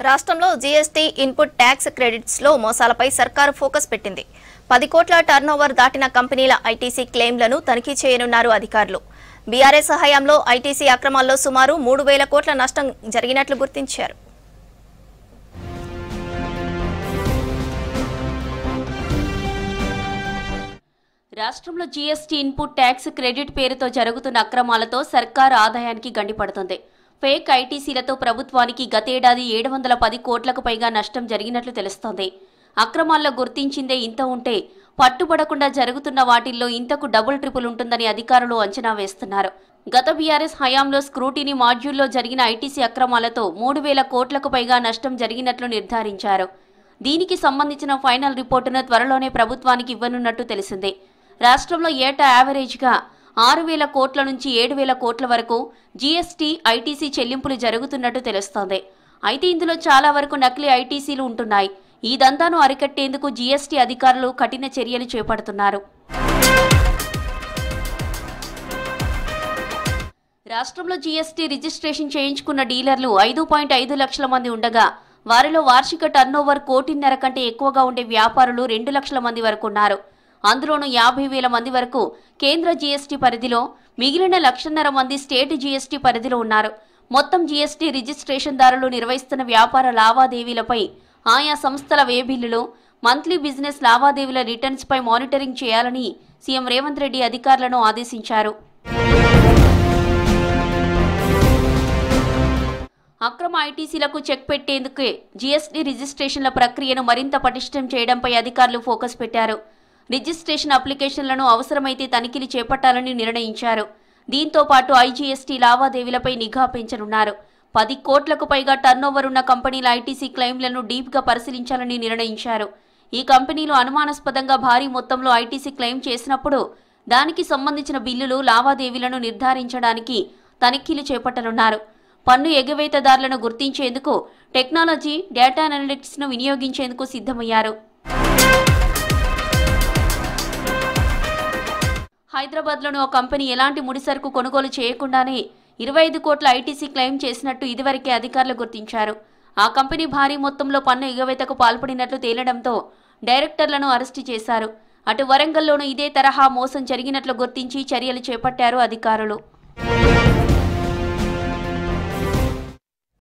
రాష్ట్రంలో GST input tax credits లో మోసాలపై సర్కారు ఫోకస్ పెట్టింది. 10 కోట్ల టర్నోవర్ దాటిన కంపెనీల ఐటీసీ క్లెయిమ్లను తనిఖీ చేయనున్నారు అధికారులు. బీఆర్ఎస్ హయాంలో ఐటీసీ అక్రమాల్లో సుమారు 3,000 కోట్ల నష్టం జరిగినట్లు గుర్తించారు. రాష్ట్రంలో జీఎస్టీ ఇన్పుట్ ట్యాక్స్ క్రెడిట్ పేరుతో జరుగుతున్న అక్రమాలతో సర్కారు ఆదాయానికి గండిపడుతుంది. ఫేక్ ఐటీసీలతో ప్రభుత్వానికి గతేడాది 710 కోట్లకు పైగా నష్టం జరిగినట్లు తెలుస్తోంది. అక్రమాల్లో గుర్తించిందే ఇంత ఉంటే పట్టుబడకుండా జరుగుతున్న వాటిల్లో ఇంతకు డబుల్ ట్రిపుల్ ఉంటుందని అధికారులు అంచనా వేస్తున్నారు. గత బీఆర్ఎస్ హయాంలో స్క్రూటీనీ మాడ్యూల్లో జరిగిన ఐటీసీ అక్రమాలతో 3,000 కోట్లకు పైగా నష్టం జరిగినట్లు నిర్ధారించారు. దీనికి సంబంధించిన ఫైనల్ రిపోర్టును త్వరలోనే ప్రభుత్వానికి ఇవ్వనున్నట్టు తెలిసింది. రాష్ట్రంలో ఏటా యావరేజ్గా 6,000 కోట్ల నుంచి 7,000 కోట్ల వరకు జీఎస్టీ ఐటీసీ చెల్లింపులు జరుగుతున్నట్టు తెలుస్తోంది. అయితే ఇందులో చాలా వరకు నకిలీ ఐటీసీలు ఉంటున్నాయి. ఈ దందాను అరికట్టేందుకు జీఎస్టీ అధికారులు కఠిన చర్యలు చేపడుతున్నారు. రాష్ట్రంలో జీఎస్టీ రిజిస్ట్రేషన్ చేయించుకున్న డీలర్లు 5.5 లక్షల మంది ఉండగా వారిలో వార్షిక టర్నోవర్ 1,500,000 కంటే ఎక్కువగా ఉండే వ్యాపారులు 2 లక్షల మంది వరకు ఉన్నారు. అందులోనూ 50,000 మంది వరకు కేంద్ర జీఎస్టీ పరిధిలో, మిగిలిన 1,50,000 మంది స్టేట్ జీఎస్టీ పరిధిలో ఉన్నారు. మొత్తం జీఎస్టీ రిజిస్ట్రేషన్దారులు నిర్వహిస్తున్న వ్యాపార లావాదేవీలపై ఆయా సంస్థల వే బిల్లులు, మంత్లీ బిజినెస్ లావాదేవీల రిటర్న్స్ పై మానిటరింగ్ చేయాలని సీఎం రేవంత్ రెడ్డి అధికారులను ఆదేశించారు. అక్రమ ఐటీసీలకు చెక్ పెట్టేందుకే జీఎస్టీ రిజిస్ట్రేషన్ల ప్రక్రియను మరింత పటిష్టం చేయడంపై అధికారులు ఫోకస్ పెట్టారు. రిజిస్ట్రేషన్ అప్లికేషన్లను అవసరమైతే తనిఖీలు చేపట్టాలని నిర్ణయించారు. దీంతో పాటు ఐజీఎస్టీ లావాదేవీలపై నిఘా పెంచనున్నారు. 10 కోట్లకు పైగా టర్నోవర్ ఉన్న కంపెనీల ఐటీసీ క్లెయిమ్లను డీప్గా పరిశీలించాలని నిర్ణయించారు. ఈ కంపెనీలు అనుమానాస్పదంగా భారీ మొత్తంలో ఐటీసీ క్లెయిమ్ చేసినప్పుడు దానికి సంబంధించిన బిల్లులు, లావాదేవీలను నిర్ధారించడానికి తనిఖీలు చేపట్టనున్నారు. పన్ను ఎగవేతదారులను గుర్తించేందుకు టెక్నాలజీ, డేటా అనలిటిక్స్ను వినియోగించేందుకు సిద్ధమయ్యారు. హైదరాబాద్లోని ఓ కంపెనీ ఎలాంటి ముడిసరుకు కొనుగోలు చేయకుండానే 25 కోట్ల ఐటీసీ క్లెయిమ్ చేసినట్టు ఇదివరకే అధికారులు గుర్తించారు. ఆ కంపెనీ భారీ మొత్తంలో పన్ను ఎగవేతకు పాల్పడినట్లు తేలడంతో డైరెక్టర్లను అరెస్టు చేశారు. అటు వరంగల్లోనూ ఇదే తరహా మోసం జరిగినట్లు గుర్తించి చర్యలు చేపట్టారు అధికారులు.